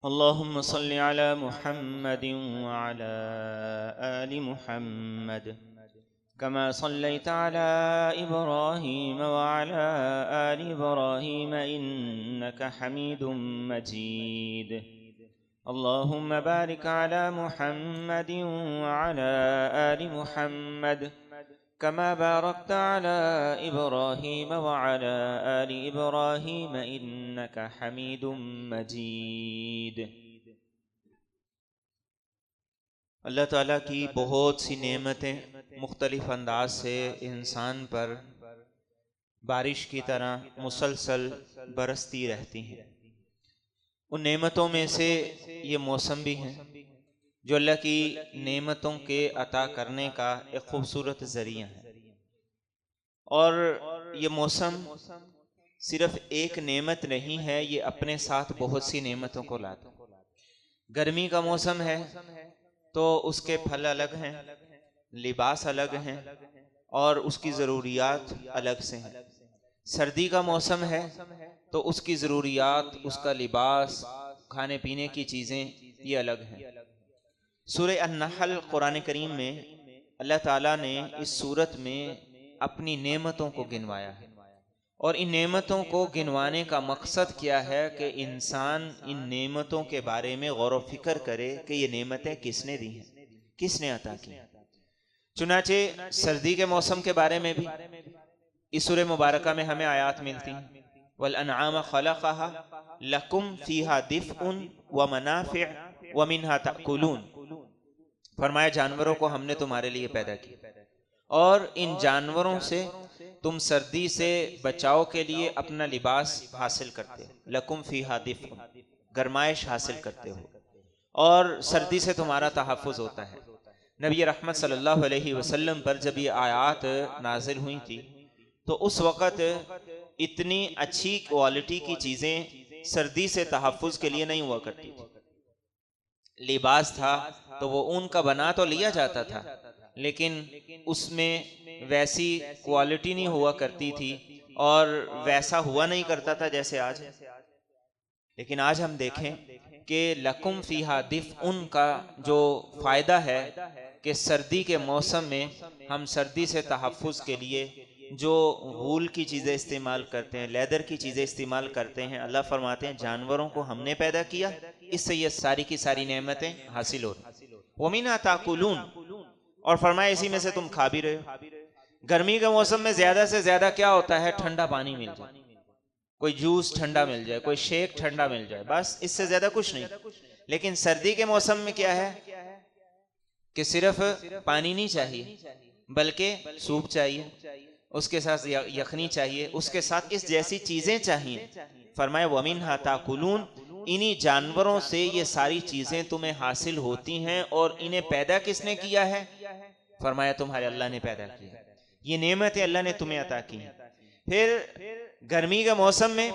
अल्लाहुम्मा सल्लि अला मुहम्मदिन व अला आलि मुहम्मद कमा सल्लैता अला इब्राहीम व अला आलि इब्राहीम इन्नका हमीदुम मजीद। अल्लाहुम्मा बारिक अला मुहम्मदिन व अला आलि मुहम्मद कमा बारकता अला इब्राहीम व अला आलि इब्राहीम इन्नका हमीदुम मजीद। अल्लाह ताला की बहुत सी नेमतें मुख्तलिफ अंदाज से इंसान पर बारिश की तरह मुसलसल बरसती रहती हैं। उन नेमतों में से ये मौसम भी हैं जो अल्लाह की नेमतों के अता करने का एक खूबसूरत ज़रिया है। और ये मौसम सिर्फ एक नेमत नहीं है, ये अपने साथ बहुत सी नेमतों को लाता है। गर्मी का मौसम है तो उसके फल अलग हैं, लिबास अलग हैं और उसकी ज़रूरियात अलग से हैं। सर्दी का मौसम है तो उसकी ज़रूरियात, उसका लिबास, खाने पीने की चीज़ें ये अलग हैं। सूरह अन-नहल कुरान करीम में अल्लाह ताला ने इस सूरत में अपनी नेमतों को गिनवाया है और इन नेमतों को गिनवाने का मकसद क्या है कि इंसान इन नेमतों के बारे में गौर व फिक्र करे कि ये नेमतें किसने दी हैं, किसने अता की हैं। चुनाचे सर्दी के मौसम के बारे में भी इस सूरह मुबारका में हमें आयात मिलती हैं। वल अनआम खलक़हा लकुम फीहा दिफ़उन व मनाफ़िअ व मिन्हा तअकुलून। फरमाया जानवरों को हमने तुम्हारे लिए पैदा किया और इन जानवरों से तुम सर्दी से बचाव के लिए अपना लिबास हासिल करते हो। लकुम फीहा दिफ़उन, गरमाइश हासिल करते हो और सर्दी से तुम्हारा तहफ़्फ़ुज़ होता है। नबी रहमत सल्लल्लाहु अलैहि वसल्लम पर जब ये आयात नाजिल हुई थी तो उस वक़्त इतनी अच्छी क्वालिटी की चीज़ें सर्दी से तहफ़्फ़ुज़ के लिए नहीं हुआ करती थी। लिबास था तो वो ऊन का बना तो लिया जाता था, लेकिन उसमें वैसी क्वालिटी नहीं हुआ करती थी और वैसा हुआ नहीं करता था जैसे आज। लेकिन आज हम देखें कि लकुम फीहा दिफ़उन का जो फ़ायदा है कि सर्दी के मौसम में हम सर्दी से तहफ़्फ़ुज़ के लिए जो वूल की चीज़ें इस्तेमाल करते हैं, लेदर की चीज़ें इस्तेमाल करते हैं, अल्लाह फरमाते हैं जानवरों को हमने पैदा किया, इससे ये सारी की सारी नेमतें हासिल हो रही। वमिन्हा ताकुलून, और फरमाया इसी में से तुम खा भी रहे हो। गर्मी के मौसम में ज़्यादा से ज़्यादा क्या होता है, ठंडा पानी मिल जाए, कोई जूस ठंडा मिल जाए, कोई शेक ठंडा मिल जाए, बस इससे ज़्यादा कुछ नहीं। लेकिन सर्दी के मौसम में क्या है कि सिर्फ पानी नहीं चाहिए बल्कि सूप चाहिए, उसके साथ यखनी चाहिए, उसके साथ इस जैसी चीज़ें चाहिए। फरमाया वमिन्हा ताकुलून, इन्हीं जानवरों से ये सारी चीज़ें तुम्हें हासिल होती हैं। और इन्हें पैदा किसने किया है? फरमाया तुम्हारे अल्लाह ने पैदा किया। ये नेमतें अल्लाह ने तुम्हें अता की हैं। फिर गर्मी के मौसम में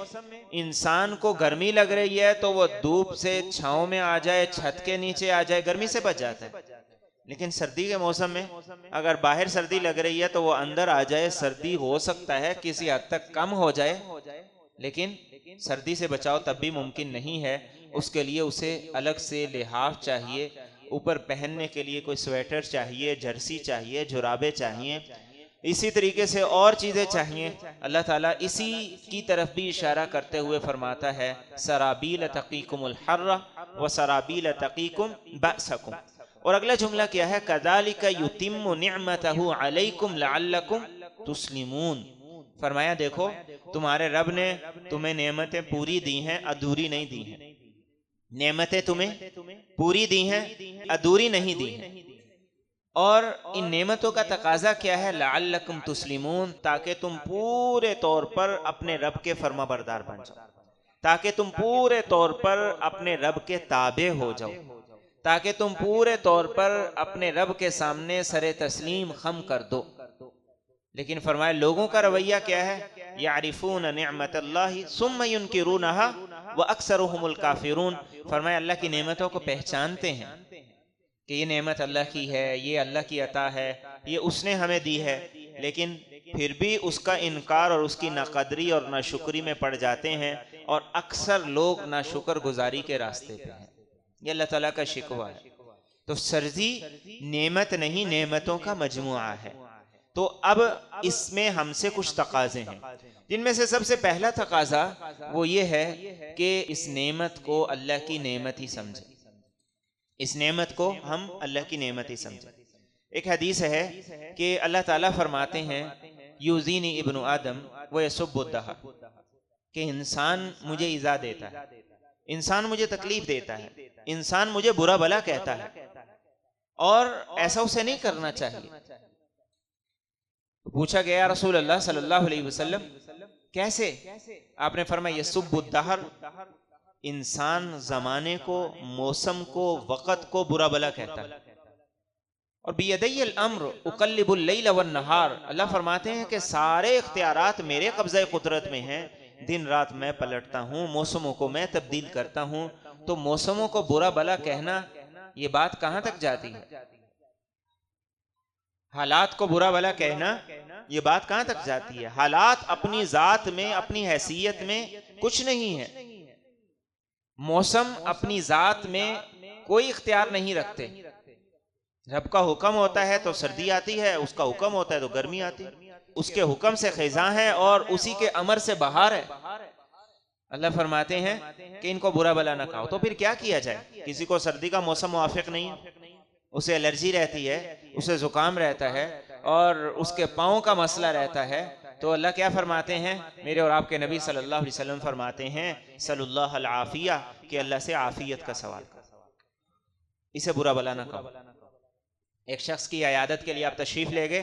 इंसान को गर्मी लग रही है तो वो धूप से छांव में आ जाए, छत के नीचे आ जाए, गर्मी से बच जाता है। लेकिन सर्दी के मौसम में अगर बाहर सर्दी लग रही है तो वो अंदर आ जाए, सर्दी हो सकता है किसी हद तक कम हो जाए, लेकिन सर्दी से बचाव तब भी मुमकिन नहीं है। उसके लिए उसे अलग से लिहाफ चाहिए, ऊपर पहनने के लिए कोई स्वेटर चाहिए, जर्सी चाहिए, जुराबे चाहिए, इसी तरीके से और चीज़ें चाहिए। अल्लाह ताला इसी की तरफ भी इशारा करते हुए फरमाता है सराबील तक़ीकुमुल हर्रा व सराबील तक़ीकुम बअसकुम। और अगला जुमला क्या है? कज़ालिका युतिम्मु निअमतहु अलैकुम लअल्लकुम तुस्लिमून। फरमाया देखो तुम्हारे रब ने तुम्हें नेमतें पूरी दी हैं, अधूरी नहीं दी हैं। नेमतें तुम्हें पूरी दी हैं, अधूरी नहीं दी हैं। और इन नेमतों का तकाजा क्या है? लअल्लकुम तुस्लिमून, ताकि तुम पूरे तौर पर अपने रब के फर्माबरदार बन जाओ, ताकि तुम पूरे तौर पर अपने रब के ताबे हो जाओ, ताकि तुम पूरे तौर पर अपने रब के सामने सरे तस्लीम खम कर दो। लेकिन फरमाया लोगों का रवैया क्या है? यारिफून निअमतल्लाहि सुम्मा युनकिरूनहा व अक्सरुहुमुल काफिरून। फरमाया अल्लाह की नेमतों को पहचानते हैं कि ये नेमत अल्लाह की है, ये अल्लाह की अता है, ये उसने हमें दी है, लेकिन फिर भी उसका इनकार और उसकी नाकदरी और नाशुक्री में पड़ जाते हैं और अक्सर लोग नाशुक्रगुजारी के रास्ते पे हैं। ये अल्लाह ताला का शिकवा है। तो सर्दी नेमत नहीं, नेमतों का मजमुआ है। तो अब इसमें हमसे कुछ तकाजे हैं, जिनमें से सबसे पहला तकाजा वो ये है कि इस नेमत को अल्लाह की नेमत ही समझें। इस नेमत को हम अल्लाह की नेमत ही समझें। एक हदीस है कि अल्लाह ताला फरमाते हैं, यूज़ीनी इब्नु आदम व यसुब्बुद्दहर, कि इंसान मुझे इज़ा देता है, इंसान मुझे तकलीफ देता है, इंसान मुझे बुरा भला कहता है, और ऐसा उसे नहीं करना चाहिए। तो पूछा गया रसूल अल्लाह सल्लल्लाहु अलैहि वसल्लम कैसे? आपने फरमाया यसुब्बुद्दहर, इंसान जमाने को, मौसम को, वक़्त को बुरा भला कहता है। और बियदिल अम्र उक़ल्लिबुल लैल वन नहार, अल्लाह फरमाते हैं कि सारे इख्तियारात मेरे कब्ज़े कुदरत में हैं, दिन रात मैं पलटता हूँ, मौसमों को मैं तब्दील करता हूँ। तो मौसमों को बुरा भला कहना, ये बात कहाँ तक जाती है? हालात को बुरा भला कहना, ये बात कहाँ तक जाती है? हालात अपनी जात में, अपनी हैसियत में कुछ नहीं है। मौसम अपनी जात में कोई इख्तियार नहीं रखते। रब का हुक्म होता है तो सर्दी आती है, उसका हुक्म होता है तो गर्मी आती है, उसके हुक्म से खिज़ां है और उसी के अमर से बहार है। अल्लाह फरमाते हैं कि इनको बुरा भला ना कहो। तो फिर क्या किया जाए? किसी को सर्दी का मौसम मुआफिक नहीं है, उसे एलर्जी रहती है, उसे जुकाम रहता है और उसके पाँव का मसला रहता है, तो अल्लाह क्या फरमाते हैं? मेरे और आपके नबी सल्लल्लाहु अलैहि वसल्लम फरमाते हैं, सल्लल्लाहु अल आफिया, कि अल्लाह से आफियत का सवाल करो, इसे बुरा भला ना कहो। एक शख्स की अयादत के लिए आप तशरीफ ले गए,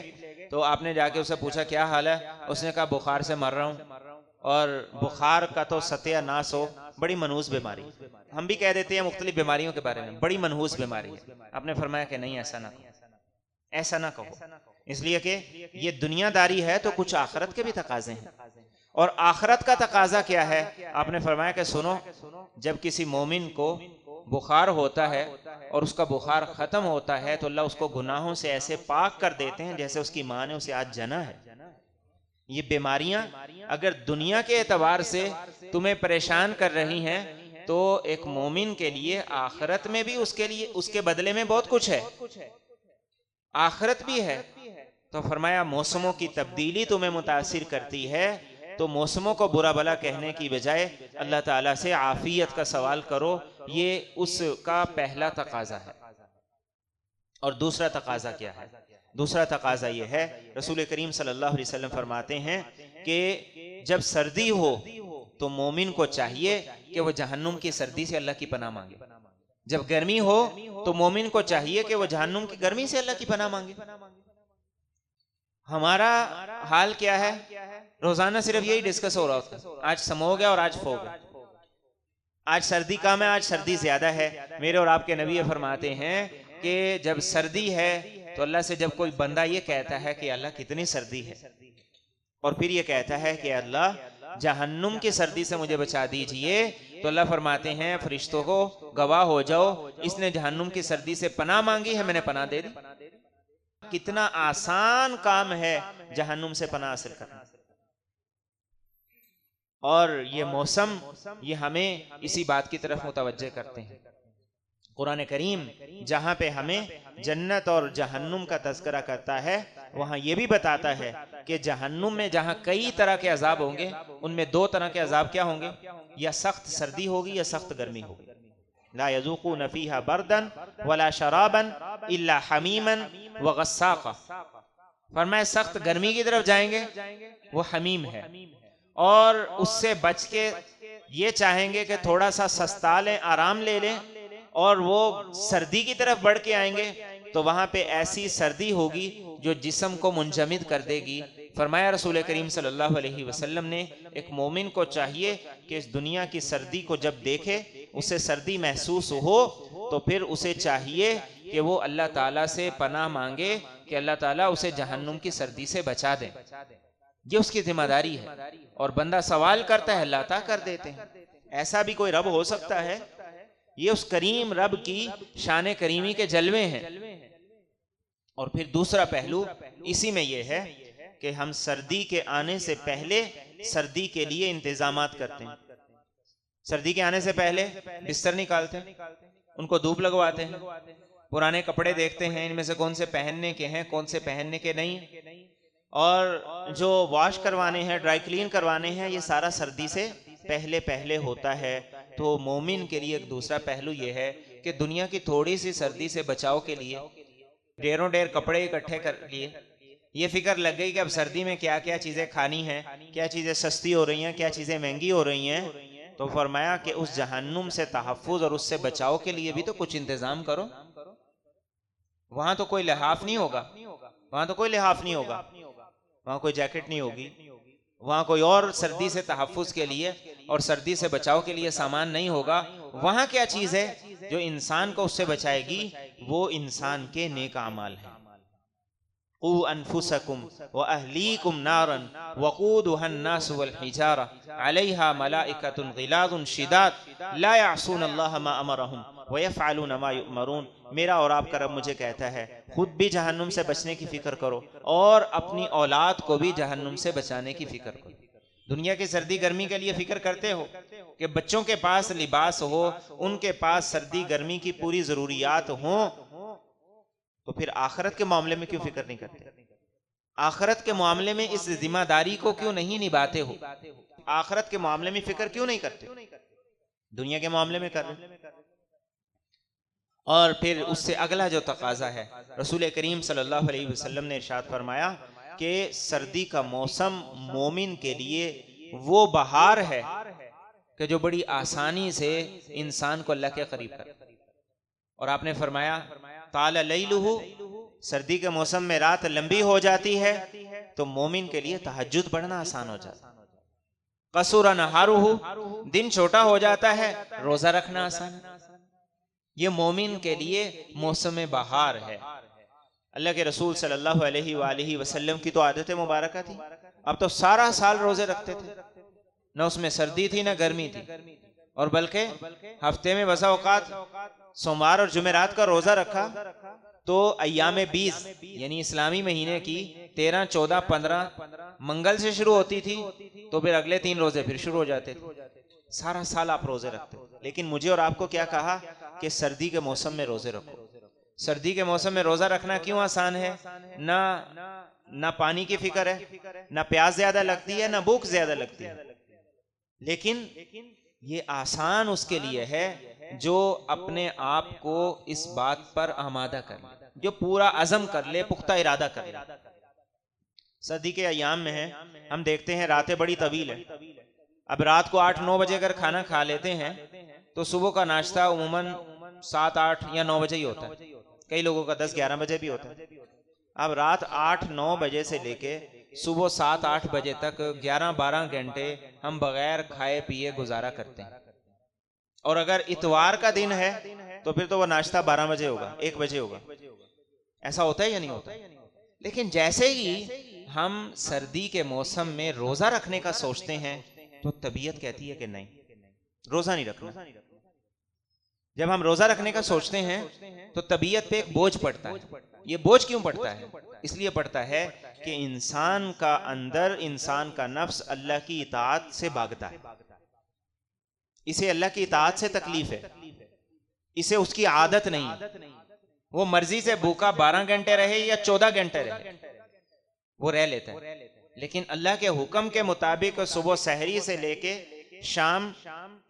तो आपने जाके उससे पूछा क्या हाल है? उसने कहा बुखार से मर रहा हूँ। और बुखार का तो सत्यानाश हो, बड़ी मनहूस बीमारी। हम भी कह देते हैं मुख्तलिफ बीमारियों के बारे में, बड़ी मनहूस बीमारी है। आपने फरमाया कि नहीं, ऐसा ना कहो, ऐसा ना कहो, इसलिए कि ये दुनियादारी है तो कुछ आखिरत के भी तकाजे हैं। और आखिरत का तकाजा क्या है? आपने फरमाया कि सुनो, जब किसी मोमिन को बुखार होता है और उसका बुखार खत्म होता है तो अल्लाह उसको गुनाहों से ऐसे पाक कर देते हैं जैसे उसकी माँ ने उसे आज जना है। ये बीमारियां अगर दुनिया के एतबार से तुम्हें परेशान कर रही हैं, तो एक मोमिन के लिए आखिरत में भी उसके लिए, उसके बदले में बहुत कुछ है, आखिरत भी है। तो फरमाया मौसमों की तब्दीली तुम्हें मुतासिर करती है, तो मौसमों को बुरा भला कहने की बजाय अल्लाह ताला से आफियत का सवाल करो। ये उसका पहला तकाजा है। और दूसरा तकाजा क्या है? दूसरा तकाजा ये है, रसूल करीम सल्लल्लाहु अलैहि वसल्लम फरमाते हैं कि जब सर्दी हो तो मोमिन को चाहिए कि वह जहन्नुम की सर्दी से अल्लाह की पनाह मांगे। जब गर्मी हो तो मोमिन को चाहिए कि वह जहन्नुम की गर्मी से अल्लाह की पनाह मांगे। हमारा हाल क्या है? रोजाना सिर्फ यही डिस्कस हो रहा होता है, आज सम हो गया और आज फो गया, आज सर्दी कम है, आज सर्दी ज्यादा है। मेरे और आपके नबी फरमाते हैं कि जब सर्दी है तो अल्लाह से जब कोई बंदा ये कहता है कि अल्लाह कितनी सर्दी है, और फिर ये कहता है कि अल्लाह जहन्नुम की सर्दी से मुझे बचा दीजिए, तो अल्लाह फरमाते हैं फरिश्तों को, गवाह हो जाओ, इसने जहन्नुम की सर्दी से पनाह मांगी है, मैंने पनाह दे दी। कितना आसान काम है जहन्नुम से पनाह हासिल करना। और ये मौसम ये हमें इसी बात की तरफ मुतवज्जे करते हैं। कुरान करीम जहाँ पे हमें जन्नत और जहन्नुम का तज़किरा करता है, वहाँ ये भी बताता है कि जहन्नुम में जहाँ कई तरह के अजाब होंगे, उनमें दो तरह के अजाब क्या होंगे? या सख्त सर्दी होगी या सख्त गर्मी होगी। ला यज़ूक़ून फ़ीहा बर्दन वला शराबन इल्ला हमीमन व गस्साक़ा। फरमाया सख्त गर्मी की तरफ जाएंगे, वो हमीम है, और उससे बच के ये चाहेंगे कि थोड़ा सा सस्ता लें, आराम ले लें, और वो सर्दी की तरफ बढ़ के आएंगे तो वहां पे ऐसी सर्दी होगी जो जिस्म को मुंजमिद कर देगी। फरमाया रसूल करीम सल्लल्लाहु अलैहि वसल्लम ने, एक मोमिन को चाहिए कि इस दुनिया की सर्दी को जब देखे, उसे सर्दी महसूस हो, तो फिर उसे चाहिए कि वो अल्लाह ताला से पनाह मांगे कि अल्लाह ताला उसे जहन्नुम की सर्दी से बचा दे। ये उसकी जिम्मेदारी है। और बंदा सवाल करता है, अल्लाह ता कर देते हैं। ऐसा भी कोई रब हो सकता है? ये उस करीम रब की शान करीमी के जलवे हैं। और फिर दूसरा पहलू इसी में यह है कि हम सर्दी के आने से पहले सर्दी के लिए इंतजामात करते हैं। सर्दी के आने से पहले बिस्तर निकालते हैं, उनको धूप लगवाते हैं, पुराने कपड़े देखते हैं इनमें से कौन से पहनने के हैं कौन से पहनने के नहीं, और जो वॉश करवाने हैं ड्राई क्लीन करवाने हैं ये सारा सर्दी से पहले पहले होता है। तो मोमिन के लिए एक दूसरा पहलू ये है कि दुनिया की थोड़ी सी सर्दी से बचाव के लिए ढेरों ढेर कपड़े इकट्ठे कर लिए, ये फिक्र लग गई कि अब सर्दी में क्या क्या चीज़ें खानी हैं, क्या चीज़ें सस्ती हो रही हैं, क्या चीज़ें महंगी हो रही हैं। तो फरमाया कि उस जहन्नुम से तहफ़्फ़ुज़ और उससे बचाव के लिए भी तो कुछ इंतज़ाम करो। वहाँ तो कोई लिहाफ नहीं होगा, वहाँ तो कोई लिहाफ नहीं होगा, वहाँ कोई जैकेट नहीं होगी, वहाँ कोई और सर्दी से तहफ़्फ़ुज़ के लिए और सर्दी से बचाव के लिए सामान नहीं होगा। वहाँ क्या चीज़ है जो इंसान को उससे बचाएगी? वो इंसान के नेक अमाल हैं। क़ू अनफुसकुम व अहलीकुम नारन वक़ूदुहन नास वल हिजारा अलैहा मलाइकतुन ग़िलाज़ुन शिदाद ला यअसूनल्लाह मा अमरहुम व यफ़अलून मा युअमरून। मेरा और आपका रब मुझे कहता है खुद भी जहन्नुम से बचने की फिक्र करो और अपनी औलाद को भी जहन्नुम से बचाने की फिक्र करो। दुनिया की सर्दी गर्मी के लिए फिक्र करते हो कि बच्चों के पास लिबास हो, उनके पास सर्दी गर्मी की पूरी ज़रूरियात हो, तो फिर आखिरत के मामले में क्यों फिक्र नहीं करते? आखिरत के मामले में इस जिम्मेदारी को क्यों नहीं निभाते हो? आखिरत के मामले में फिक्र क्यों नहीं करते? दुनिया के मामले में कर रहे। और फिर उससे अगला जो तकाजा है, रसूल करीम सल्लल्लाहु अलैहि वसल्लम ने इरशाद फरमाया कि सर्दी का मौसम मोमिन के लिए वो बहार है कि जो बड़ी आसानी से इंसान को अल्लाह के करीब करे। और आपने फरमाया ताला लैलुहु, सर्दी के मौसम में रात लंबी हो जाती है तो मोमिन के लिए तहज्जुद पढ़ना आसान हो जाता है। कसुरा नहारुहु, दिन छोटा हो जाता है, रोजा रखना आसान है। ये मोमिन के लिए मौसम बहार है। अल्लाह के रसूल सल्लल्लाहु अलैहि वसल्लम की तो आदत मुबारक थी, अब तो सारा साल रोजे रखते थे, न उसमें सर्दी थी न गर्मी थी, और बल्कि हफ्ते में बसा औकात सोमवार और जुमेरात का रोजा रखा तो अय्याम 20 यानी इस्लामी महीने की 13, 14, 15 मंगल से शुरू होती थी तो फिर अगले 3 रोजे फिर शुरू हो जाते थे। सारा साल आप रोजे रखते, लेकिन मुझे और आपको क्या कहा कि सर्दी के मौसम में रोजे रखो। सर्दी के मौसम में रोजा रखना क्यों आसान है? ना पानी की फिक्र है, ना प्यास ज्यादा लगती है, ना भूख ज्यादा लगती है, लेकिन ये आसान उसके लिए है जो अपने आप को इस बात पर आमादा कर ले, जो पूरा अज़म कर ले, पुख्ता इरादा कर ले। सर्दी के अयाम में है, हम देखते हैं रातें बड़ी तवील है। अब रात को 8-9 बजे अगर खाना खा लेते हैं तो सुबह का नाश्ता उमूमन 7, 8 या 9 बजे ही होता है, कई लोगों का 10, 11 बजे भी होता है। अब रात 8-9 बजे से लेके सुबह 7, 8 बजे तक 11-12 घंटे हम बगैर खाए पिए गुजारा करते हैं। और अगर इतवार का दिन है तो फिर तो वो नाश्ता 12 बजे होगा, 1 बजे होगा। ऐसा होता है या नहीं होता? लेकिन जैसे ही हम सर्दी के मौसम में रोजा रखने का सोचते हैं तो तबीयत कहती है कि नहीं, रोजा नहीं रखना। जब हम रोजा रखने का सोचते हैं तो तबीयत पे एक बोझ पड़ता है। ये बोझ क्यों पड़ता है? इसलिए पड़ता है कि इंसान का अंदर, इंसान का नफ्स अल्लाह की इताअत से भागता है। इसे अल्लाह की इताअत से तकलीफ है, इसे उसकी आदत नहीं। वो मर्जी से भूखा 12 घंटे रहे या 14 घंटे रहे, वो रह लेता है। लेकिन अल्लाह के हुक्म के मुताबिक सुबह सहरी से लेके शाम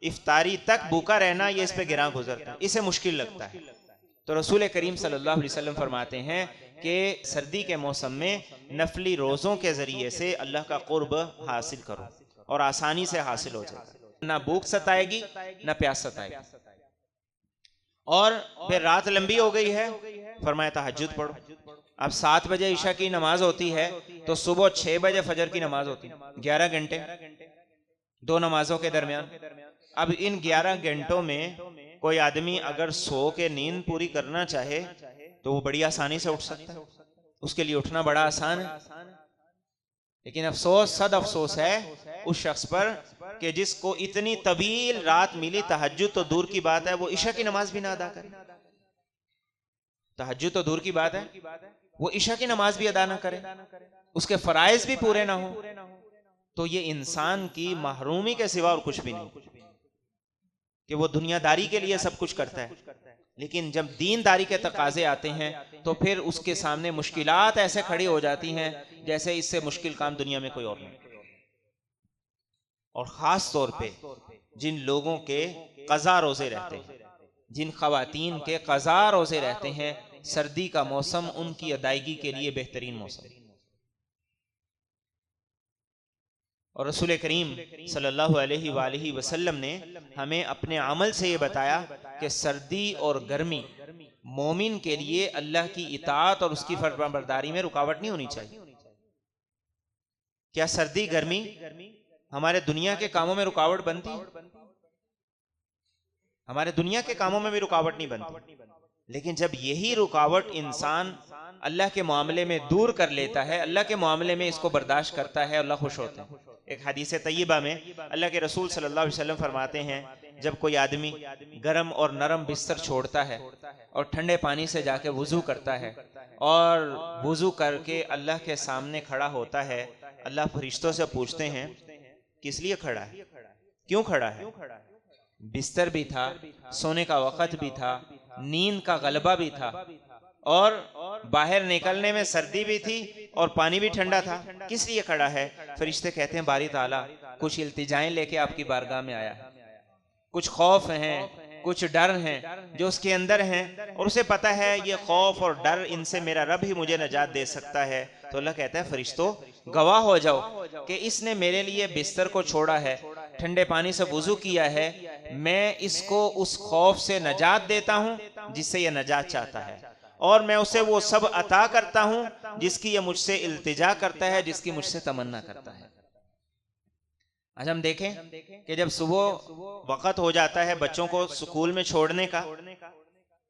इफ्तारी तक भूखा रहना, ये इस पे गिरा गुजरता है, इसे मुश्किल लगता है। तो रसूल करीम सल्लल्लाहु अलैहि वसल्लम फरमाते हैं कि सर्दी के मौसम में नफली रोज़ों के ज़रिए से अल्लाह का कुर्ब हासिल करो और आसानी से हासिल हो जाएगा। ना भूख सताएगी ना प्यास सताएगी। और फिर रात लंबी हो गई है, फरमाया तहज्जुद पढ़ो। अब 7 बजे ईशा की नमाज होती है तो सुबह 6 बजे फजर की नमाज होती है, 11 घंटे 2 नमाजों के दरमियान। अब इन 11 घंटों में कोई आदमी अगर सो के नींद पूरी करना चाहे तो वो बड़ी आसानी से उठ सकता है, उसके लिए उठना बड़ा आसान है। लेकिन अफसोस, सद अफसोस है उस शख्स पर कि जिसको इतनी तवील रात मिली, तहज्जुद तो दूर की बात है वो ईशा की नमाज भी ना अदा करे। तहज्जुद तो दूर की बात है, वो ईशा की नमाज भी अदा ना करे, उसके फराइज भी पूरे ना हो, तो ये इंसान की महरूमी के सिवा और कुछ भी नहीं। कि वो दुनियादारी के लिए सब कुछ करता है, लेकिन जब दीनदारी के तकाजे आते हैं तो फिर उसके सामने मुश्किलात ऐसे खड़ी हो जाती हैं जैसे इससे मुश्किल काम दुनिया में कोई और नहीं। और खास तौर पे जिन लोगों के कज़ा रोजे रहते हैं, जिन ख़वातीन के कज़ा रोजे रहते हैं, सर्दी का मौसम उनकी अदायगी के लिए बेहतरीन मौसम है। और रसूल करीम सल्लल्लाहु अलैहि वसल्लम ने हमें अपने अमल से ये बताया कि सर्दी और गर्मी मोमिन के लिए अल्लाह की इताअत और उसकी फरमाबरदारी में रुकावट नहीं होनी चाहिए। क्या सर्दी गर्मी हमारे दुनिया के कामों में रुकावट बनती है? हमारे दुनिया के कामों में भी रुकावट नहीं बनती, लेकिन जब यही रुकावट इंसान अल्लाह के मामले में दूर कर लेता है, अल्लाह के मामले में इसको बर्दाश्त करता है, अल्लाह खुश होता है। एक हदीस तय्यबा में अल्लाह के रसूल सल्लल्लाहु अलैहि वसल्लम फरमाते हैं, जब कोई आदमी गरम और नरम बिस्तर छोड़ता है और ठंडे पानी से जाके वुजू करता है और वुजू करके अल्लाह के सामने खड़ा होता है, अल्लाह फरिश्तों से पूछते हैं किस लिए खड़ा है, क्यों खड़ा है? बिस्तर भी था, सोने का वक़्त भी था, नींद का गलबा भी था और बाहर निकलने में सर्दी भी थी और पानी भी ठंडा था, किस लिए खड़ा है? फरिश्ते कहते हैं बारी ताला कुछ इल्तिजाएं लेके आपकी बारगाह में आया है, कुछ खौफ हैं, कुछ डर हैं जो उसके अंदर हैं और उसे पता है ये खौफ और डर इनसे मेरा रब ही मुझे नजात दे सकता है। तो अल्लाह कहता है फरिश्तों गवाह हो जाओ कि इसने मेरे लिए बिस्तर को छोड़ा है, ठंडे पानी से वुजू किया है, मैं इसको उस खौफ से नजात देता हूं जिससे ये नजात चाहता है और मैं उसे वो सब अता करता हूं जिसकी ये मुझसे इल्तिजा करता है, जिसकी मुझसे तमन्ना करता है। आज हम देखें कि जब सुबह वक़्त हो जाता है बच्चों को स्कूल में छोड़ने का,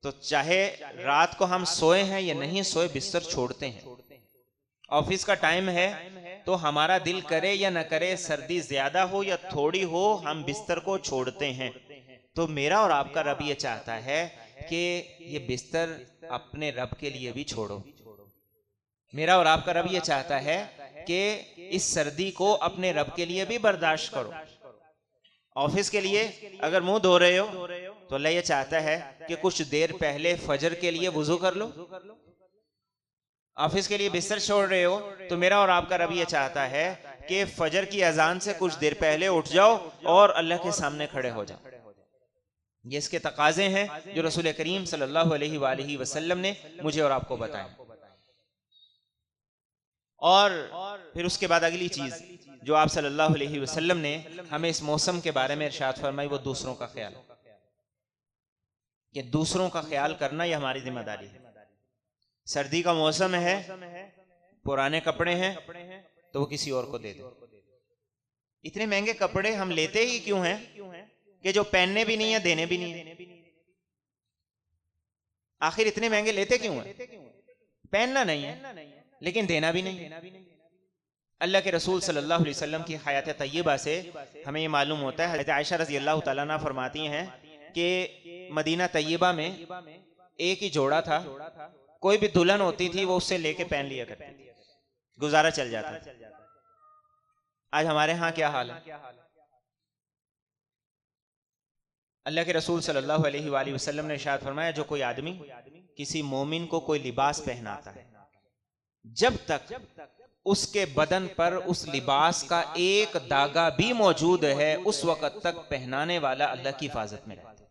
तो चाहे रात को हम सोए हैं या नहीं सोए बिस्तर छोड़ते हैं। ऑफिस का टाइम है तो हमारा दिल करे या न करे, सर्दी ज्यादा हो या थोड़ी हो, हम बिस्तर को छोड़ते हैं। तो मेरा और आपका रब ये चाहता है कि ये बिस्तर अपने रब के लिए भी छोड़ो। मेरा और आपका रब ये चाहता है कि इस सर्दी को अपने रब के लिए भी बर्दाश्त करो। ऑफिस के लिए अगर मुंह धो रहे हो तो अल्लाह ये चाहता है कि कुछ देर पहले फजर के लिए वुजू कर लो। ऑफिस के लिए बिस्तर छोड़ रहे हो तो मेरा और आपका रब ये चाहता है कि फजर की अजान से कुछ देर पहले उठ जाओ और अल्लाह के सामने खड़े हो जाओ। ये इसके तकाजे हैं जो रसूल करीम सल्लल्लाहु अलैहि वसल्लम ने मुझे और आपको बताया। और फिर उसके बाद अगली चीज जो आप सल्लल्लाहु अलैहि वसल्लम ने हमें इस मौसम के बारे में इरशाद फरमाई, वो दूसरों का ख्याल। ये दूसरों का ख्याल करना ये हमारी जिम्मेदारी है। सर्दी का मौसम है, पुराने कपड़े हैं तो वो किसी और को दे दो। इतने महंगे कपड़े हम लेते ही क्यों हैं कि जो पहनने भी नहीं है देने भी नहीं है। आखिर इतने महंगे लेते क्यों हैं? पहनना नहीं है लेकिन देना भी नहीं है। अल्लाह के रसूल सल्लल्लाहु अलैहि वसल्लम की हयात तय्यबा से हमें ये मालूम होता है, हज़रत आयशा रज़ी अल्लाह तआला अन्हा फरमाती हैं कि मदीना तय्यबा में एक ही जोड़ा था, कोई भी दुल्हन होती थी वो उससे लेके पहन लिया करती थी, गुजारा चल जाता। आज हमारे यहाँ क्या हाल है? अल्लाह के रसूल सल्लल्लाहु अलैहि वसल्लम ने इरशाद फरमाया, जो कोई आदमी किसी मोमिन को कोई लिबास पहनाता है, जब तक उसके बदन पर उस लिबास का एक दागा भी मौजूद है, उस वक़्त तक पहनाने वाला अल्लाह की हिफाजत में रहता है।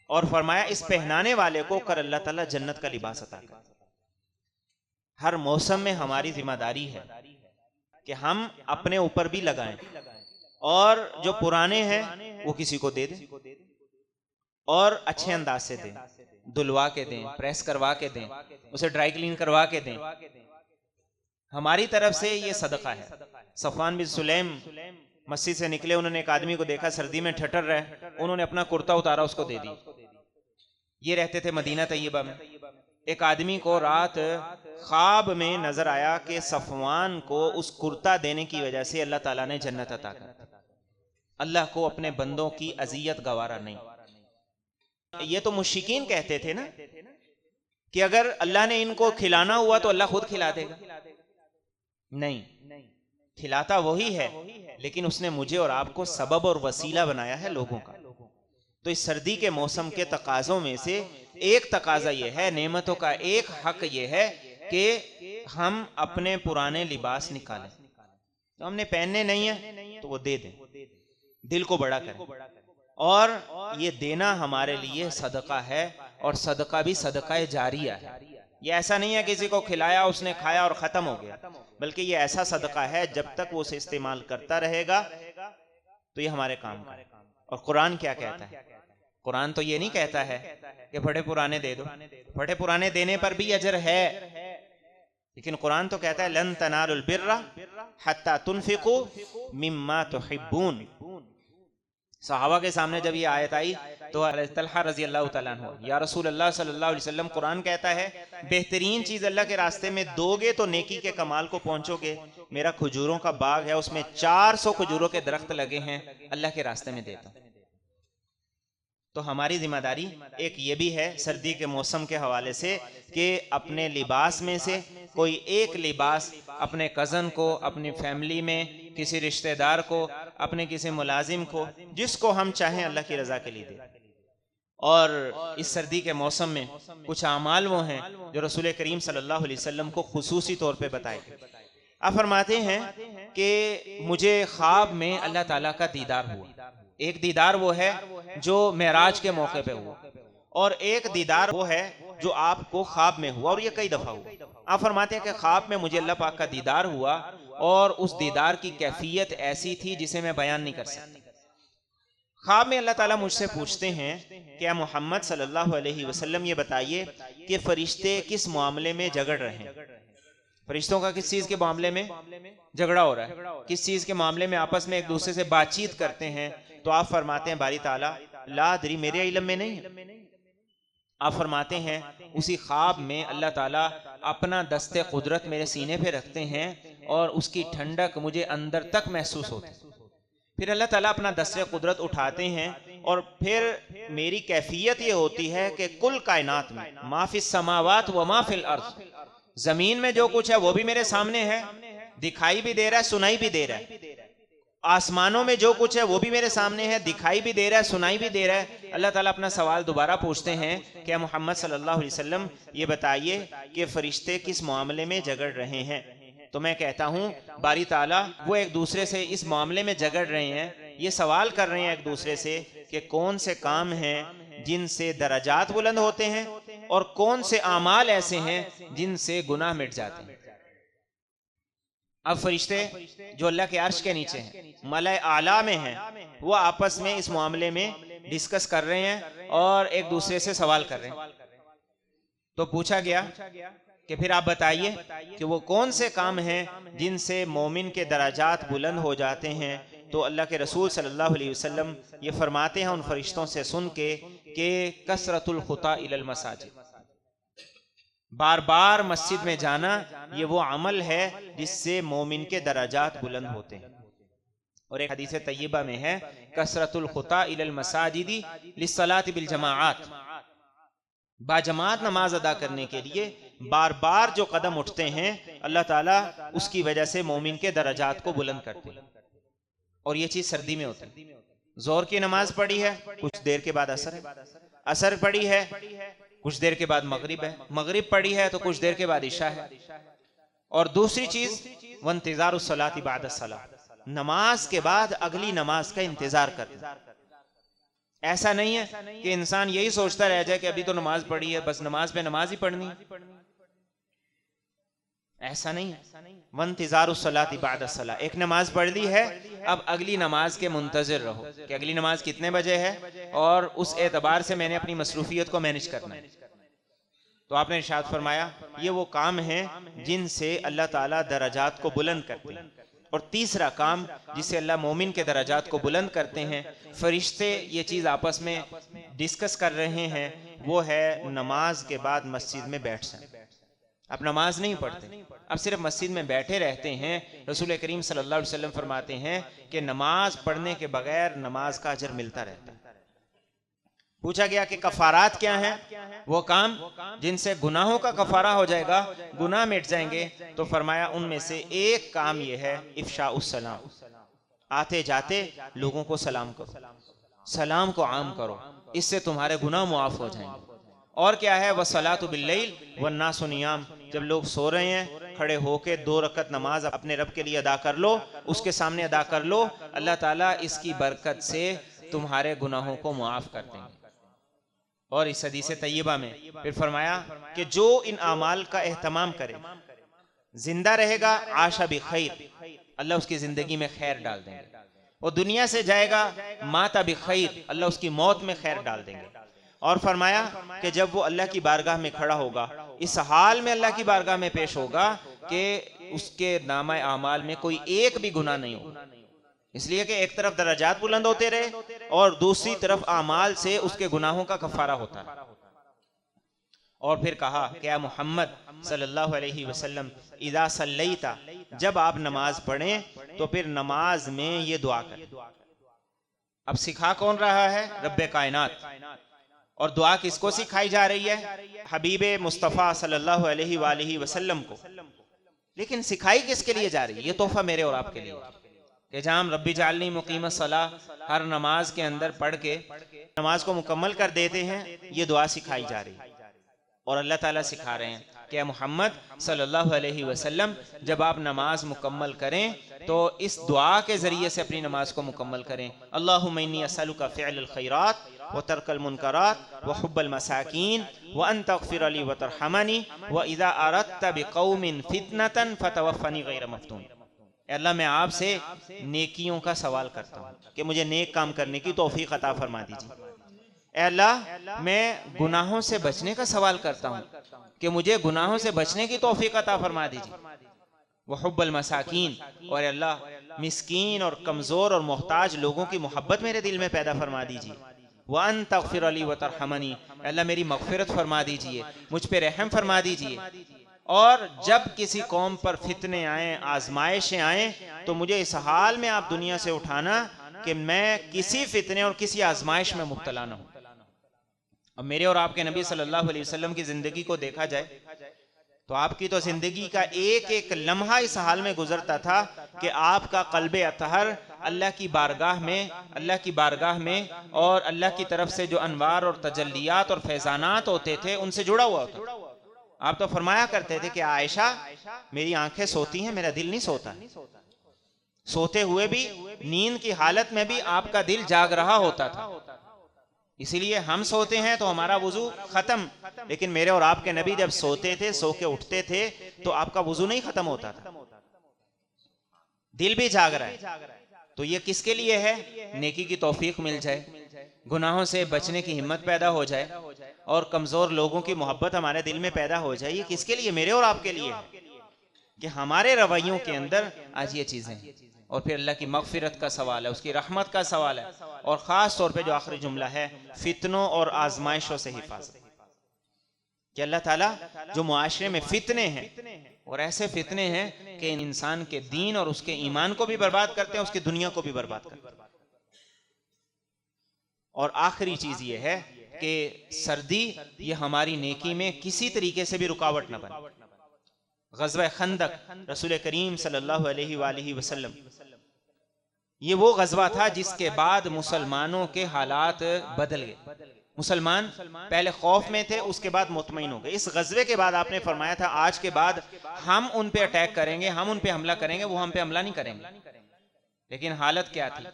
और फरमाया इस पहनाने वाले को कर अल्लाह ताला जन्नत का लिबास अता कर। हर मौसम में हमारी जिम्मेदारी है कि हम अपने ऊपर भी लगाएं और जो पुराने हैं वो किसी को दे दें और अच्छे अंदाज से दें, धुलवा के दें, प्रेस करवा के दें, उसे ड्राई क्लीन करवा के दें। हमारी तरफ से ये सदका है। सफवान बिन सुलैम मस्जिद से निकले, उन्होंने एक आदमी को देखा सर्दी में ठठर रहा है, उन्होंने अपना कुर्ता उतारा उसको दे दी। ये रहते थे मदीना तय्यबा में। एक आदमी को रात ख्वाब में नजर आया कि सफवान को उस कुर्ता देने की वजह से अल्लाह ताला ने जन्नत अता कर दी। अल्लाह को अपने बंदों की अजियत गवारा नहीं। ये तो मुश्रिकीन कहते थे ना कि अगर अल्लाह ने इनको खिलाना हुआ तो अल्लाह खुद खिला देगा। नहीं, खिलाता वही है, लेकिन उसने मुझे और आपको सबब और वसीला बनाया है लोगों का। तो इस सर्दी के मौसम के तकाज़ों में से एक तकाज़ा ये है, नेमतों का एक हक ये है कि हम अपने पुराने लिबास निकालें। तो हमने पहनने नहीं है तो वो दे दें, दिल को बड़ा करें। और ये देना हमारे लिए सदका है, और सदका भी सदका जारिया है। ये ऐसा नहीं है किसी को खिलाया, उसने खाया और ख़त्म हो गया, बल्कि ये ऐसा सदका है जब तक वो उसे इस्तेमाल करता रहेगा तो ये हमारे काम का है। और कुरान क्या कहता है? कुरान तो ये नहीं कहता है कि फटे पुराने दे दो, फटे पुराने देने पर भी अजर है, लेकिन कुरान तो कहता है लन तनालुल बिर्रा हत्ता तुनफिकू मिम्मा तुहिब्बून। सहाबा के सामने जब ये आयत आई तो तलहा रजी अल्लाह तआला अन्हु, या रसूल अल्लाह सल्लल्लाहु अलैहि वसल्लम, कुरान कहता है बेहतरीन चीज अल्लाह के रास्ते में दोगे तो नेकी के कमाल को पहुंचोगे। मेरा खजूरों का बाग है, उसमें 400 खजूरों के दरख्त लगे हैं, अल्लाह के रास्ते में देता हूं। तो हमारी जिम्मेदारी एक ये भी है सर्दी के मौसम के हवाले से कि अपने लिबास में से कोई एक लिबास अपने कज़न को, अपनी फैमिली में किसी रिश्तेदार को, अपने किसी मुलाजिम को, जिसको हम चाहें अल्लाह की रज़ा के लिए दें। और इस सर्दी के मौसम में कुछ अमाल वो हैं जो रसूल करीम सल्लल्लाहु अलैहि वसल्लम को खुसूसी तौर पे बताए गए। आप फरमाते हैं कि मुझे ख्वाब में अल्लाह ताला का दीदार हुआ। एक दीदार वो है जो मेराज के मौके पे हुआ, और एक दीदार वो है जो आपको ख्वाब में हुआ, और ये कई दफा हुआ। आप फरमाते हैं कि ख्वाब में मुझे अल्लाह पाक का दीदार हुआ, और उस दीदार की कैफियत ऐसी थी जिसे मैं बयान नहीं कर सकता। ख्वाब में अल्लाह ताला मुझसे पूछते हैं क्या मोहम्मद सल्लल्लाहु अलैहि वसल्लम ये बताइए कि फरिश्ते किस मामले में झगड़ रहे हैं। फरिश्तों का किस चीज के मामले में झगड़ा हो रहा है, किस चीज के मामले में आपस में एक दूसरे से बातचीत करते हैं। तो आप फरमाते हैं बारी ताला ला अदरी, मेरे इल्म में नहीं है। आप फरमाते हैं उसी ख्वाब में अल्लाह ताला अपना दस्ते कुदरत मेरे सीने पे रखते हैं, और उसकी ठंडक मुझे अंदर तक महसूस होती है। फिर अल्लाह ताला अपना दस्ते कुदरत उठाते हैं, और फिर मेरी कैफियत ये होती है कि कुल कायनात में माफिस समावात व माफिल अर्ज़, जमीन में जो कुछ है वो भी मेरे सामने है, दिखाई भी दे रहा है, सुनाई भी दे रहा है। आसमानों में जो कुछ है वो भी मेरे सामने है, दिखाई भी दे रहा है, सुनाई भी दे रहा है। अल्लाह ताला अपना सवाल दोबारा पूछते हैं क्या मोहम्मद सल्लल्लाहु अलैहि वसल्लम ये बताइए कि फरिश्ते किस मामले में झगड़ रहे हैं। तो मैं कहता हूँ बारी ताला वो एक दूसरे से इस मामले में झगड़ रहे हैं, ये सवाल कर रहे हैं एक दूसरे से कि कौन से काम हैं जिनसे दराजात बुलंद होते हैं, और कौन से आमाल ऐसे हैं जिनसे गुनाह मिट जाते हैं। अब फरिश्ते जो अल्लाह के अर्श के नीचे हैं, मलाए आला में हैं, वो आपस में इस मामले में डिस्कस कर रहे हैं और एक दूसरे से सवाल कर रहे हैं। तो पूछा गया कि फिर आप बताइए कि वो कौन से काम हैं जिनसे मोमिन के दराजात बुलंद हो जाते हैं। तो अल्लाह के रसूल सल्लल्लाहु अलैहि वसल्लम ये फरमाते हैं उन फरिश्तों से सुन के कि कसरतुल खुता इलल मसाजिद, बार बार मस्जिद में जाना ये वो अमल है जिससे मोमिन के दराजात बुलंद होते हैं। और एक हदीस तय्यबा में है कसरतुल खुता इलल मसाजिदी लिस्सलाति बिल जमाआत, बाजमात नमाज अदा करने के लिए बार बार जो कदम उठते हैं अल्लाह ताला उसकी वजह से मोमिन के दराजात को बुलंद करते हैं। और ये चीज सर्दी में होती है। जोर की नमाज पढ़ी है, कुछ देर के बाद असर है, असर पढ़ी है, कुछ देर के बाद मगरिब है, मगरिब पढ़ी है तो कुछ देर के बाद इशा है। और दूसरी चीज वंतिज़ारुस सलाति बाद सला, नमाज के बाद अगली नमाज का इंतजार करना। ऐसा नहीं है कि इंसान यही सोचता रह जाए कि अभी तो नमाज पढ़ी है, बस नमाज पे नमाज ही पढ़नी है। ऐसा नहीं है। वंतिज़ारुस सलाति बाद सला, एक नमाज पढ़ ली है, अब अगली नमाज के मुंतजिर रहो कि अगली नमाज कितने बजे है, और उस एतबार से मैंने अपनी मसरूफियत को मैनेज करना है। तो आपने इरशाद फरमाया ये वो काम हैं जिनसे अल्लाह ताला दराजात को बुलंद करते हैं। और तीसरा काम जिससे अल्लाह मोमिन के दराजात को बुलंद करते हैं, फरिश्ते ये चीज़ आपस में डिस्कस कर रहे हैं, वो है नमाज के बाद मस्जिद में बैठ जाए। अब नमाज नहीं पढ़ते, अब सिर्फ मस्जिद में बैठे रहते हैं। रसूल करीम सल्लल्लाहु अलैहि वसल्लम फरमाते हैं कि नमाज पढ़ने के बगैर नमाज का अजर मिलता रहता है। पूछा गया कि कफारात क्या हैं, वो काम जिनसे गुनाहों का कफारा हो जाएगा, गुनाह मिट जाएंगे। तो फरमाया उनमें से एक काम ये है इफ्शाउस सलाम, आते जाते लोगों को सलाम करो। सलाम को आम करो, इससे तुम्हारे गुनाह मुआफ हो जाएंगे। और क्या है, वस्सलातु बिल्लैल वन्नासु नियाम, जब लोग सो रहे हैं खड़े होके 2 रकत नमाज अपने रब के लिए अदा कर लो, उसके सामने अदा कर लो, अल्लाह ताला इसकी बरकत से तुम्हारे गुनाहों को मुआफ कर देंगे। और इस हदीस तय्यबा में फिर फरमाया कि जो इन आमाल का एहतमाम करे, जिंदा रहेगा आशा भी खैर, अल्लाह उसकी जिंदगी में खैर डाल देंगे, और दुनिया से जाएगा माता भी खैर, अल्लाह उसकी मौत में खैर डाल देंगे। और फरमाया कि जब वो अल्लाह की बारगाह में खड़ा होगा, इस हाल में अल्लाह की बारगाह में पेश होगा कि उसके नामा आमाल में कोई एक भी गुनाह नहीं होगा, इसलिए कि एक तरफ दर्जात बुलंद होते रहे और दूसरी तरफ आमाल से उसके गुनाहों का कफारा होता है। और फिर कहा क्या मोहम्मद सल्लल्लाहु अलैहि वसल्लम, इदा सल्लैता, जब आप नमाज पढ़ें तो फिर नमाज में ये दुआ करें। अब सिखा कौन रहा है? रब्बे कायनात। और दुआ किसको सिखाई जा रही है? हबीबे मुस्तफ़ा सल्लल्लाहु अलैहि वसल्लम को। लेकिन सिखाई किसके लिए जा रही है? ये तोहफा मेरे और आपके लिए कि जहाँ हम रब्बी जालनी मुकीम सलाह हर नमाज के अंदर पढ़ के नमाज को मुकम्मल कर देते हैं, ये दुआ सिखाई जा रही है। और अल्लाह ताला सिखा रहे हैं कि मोहम्मद सल्लल्लाहु अलैहि वसल्लम, जब आप नमाज मुकम्मल करें तो इस दुआ के ज़रिए से अपनी नमाज को मुकम्मल करें। अल्लाहुम्मा इन्नी अस्अलुका फ़िअलल खैरात व तर्कल मुनकरात व हुब्बल मसाकीन व अन तग़फ़िर ली व तरहमनी व इज़ा अरदत बिक़ौमिन फ़ितनतन फ़तवफ़्फ़नी गैर मफ़्तून। अल्लाह, मैं आपसे नेकियों का सवाल करता हूँ कि मुझे नेक काम करने की तौफ़ीक़ अता फरमा दीजिए। अल्लाह, मैं गुनाहों से बचने का सवाल करता हूँ कि मुझे गुनाहों से बचने की तौफीक अता फरमा दीजिए। वह हुब्बल मसाकीन, और अल्लाह मिस्कीन और कमज़ोर और मोहताज लोगों की मोहब्बत मेरे दिल में पैदा फरमा दीजिए। व अन तग़फ़िर ली व तरहमनी, अल्लाह मेरी मग़फ़िरत फरमा दीजिए, मुझ पे रहम फरमा दीजिए। और जब किसी कौम पर फितने आए, आजमाइशें आए, तो मुझे इस हाल में आप दुनिया से उठाना कि मैं किसी फितने और किसी आजमाइश में मुब्तला न हूँ। अब मेरे और आपके नबी सल्लल्लाहु अलैहि वसल्लम की जिंदगी को देखा जाए तो आपकी तो जिंदगी का एक एक लम्हा इस हाल में गुजरता था कि आपका क़ल्बे अतहर अल्लाह की बारगाह में और अल्लाह की तरफ से जो अनवार और तजल्लियात और फैज़ानात होते थे उनसे जुड़ा हुआ होता। आप तो फरमाया करते थे कि आयशा, मेरी आंखें सोती हैं, मेरा दिल नहीं सोता। सोते हुए भी, नींद की हालत में भी आपका दिल जाग रहा होता था। इसीलिए हम सोते हैं तो हमारा वुजू खत्म, लेकिन मेरे और आपके नबी जब सोते थे, सो के उठते थे, तो आपका वुजू नहीं खत्म होता था, दिल भी जाग रहा है। तो ये किसके लिए है? नेकी की तौफीक मिल जाए, गुनाहों से बचने की हिम्मत पैदा हो जाए और कमजोर लोगों की मोहब्बत हमारे दिल में पैदा हो जाए। ये किसके लिए? मेरे और आपके लिए है कि हमारे रवैयों के अंदर आज ये चीजें। और फिर अल्लाह की मग़फ़िरत का सवाल है, उसकी रहमत का सवाल है, और ख़ास तौर पे जो आखिरी जुमला है, फितनों और आजमाइशों से हिफाजत। कि अल्लाह ताला जो मुआशरे में फितने हैं, और ऐसे फितने हैं कि इंसान के दीन और उसके ईमान को भी बर्बाद करते हैं, उसकी दुनिया को भी बर्बाद करते हैं। और आखिरी चीज़ ये है कि सर्दी ये हमारी नेकी में किसी तरीके से भी रुकावट न बने। ग़ज़वा खंदक, रसूल करीम सल्लल्लाहु अलैहि वसल्लम, ये वो ग़ज़वा था जिसके बाद मुसलमानों के हालात बदल गए। मुसलमान पहले खौफ में थे, उसके बाद मुतमईन हो गए। इस ग़ज़वे के बाद आपने फरमाया था आज के बाद हम उन पे अटैक करेंगे, हम उन पे हमला करेंगे, वो हम पे हमला नहीं करेंगे। लेकिन हालत क्या थी?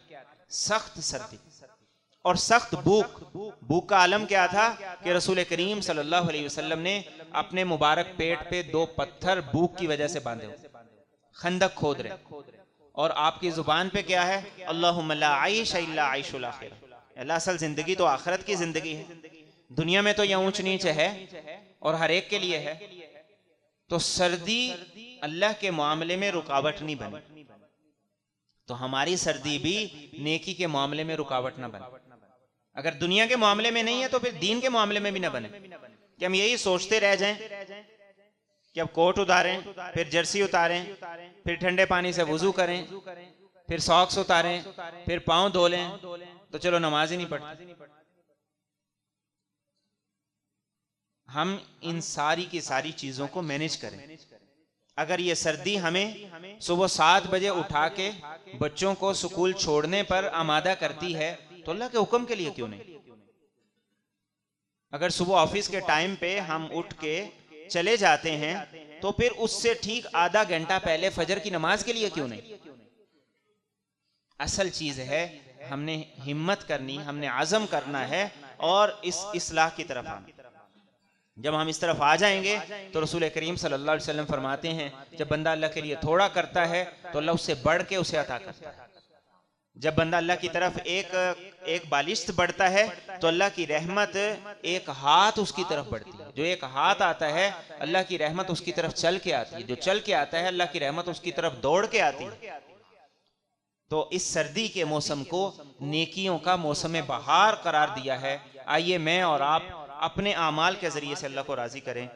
सख्त सर्दी और सख्त भूख। भूख का आलम क्या था कि रसूल करीम सल्लल्लाहु अलैहि वसल्लम ने अपने मुबारक पेट पे 2 पत्थर भूख की वजह से बांधे, खंदक खोद रहे, और आपकी जुबान पे क्या है? अल्लाहुम्मा ला आइश इल्ला आइशुल आखिरा। अल्लाह, असल जिंदगी तो आखिरत की जिंदगी है, दुनिया में तो यह ऊंच नीच है और हर एक के लिए है। तो सर्दी अल्लाह के मामले में रुकावट नहीं बनी, तो हमारी सर्दी भी नेकी के मामले में रुकावट ना बने। अगर दुनिया के मामले में नहीं है तो फिर दीन के मामले में भी ना बने कि हम यही सोचते रह जाएं कि अब कोट उतारें, फिर जर्सी उतारें, फिर ठंडे पानी से वुजू करें, फिर सॉक्स उतारें, फिर पांव धो लें, तो चलो नमाज ही नहीं पढ़ते। हम इन सारी की सारी चीजों को मैनेज करें। अगर ये सर्दी हमें सुबह 7 बजे उठा के बच्चों को स्कूल छोड़ने पर आमादा करती है, तो अल्लाह के हुक्म के लिए क्यों नहीं? अगर सुबह ऑफिस के टाइम पे हम उठ के चले जाते हैं तो फिर उससे ठीक आधा घंटा पहले फजर की नमाज के लिए क्यों नहीं? असल चीज है हमने हिम्मत करनी, हमने आज़म करना है और इस इस्लाह की तरफ आना। जब हम इस तरफ आ जाएंगे तो रसूल करीम सल्लल्लाहु अलैहि वसल्लम फरमाते हैं जब बंदा अल्लाह के लिए थोड़ा करता है तो अल्लाह उससे बढ़ के उसे अता करता है। जब बंदा अल्लाह की तरफ एक बालिश्त बढ़ता है तो अल्लाह की रहमत एक हाथ उसकी तरफ बढ़ती है। जो एक हाथ आता है अल्लाह की रहमत उसकी तरफ चल के आती है, जो चल के आता है अल्लाह की रहमत उसकी तरफ दौड़ के आती है। तो इस सर्दी के मौसम को नेकियों का मौसम बहार करार दिया है। आइए मैं और आप अपने आमाल के जरिए से अल्लाह को राजी करें।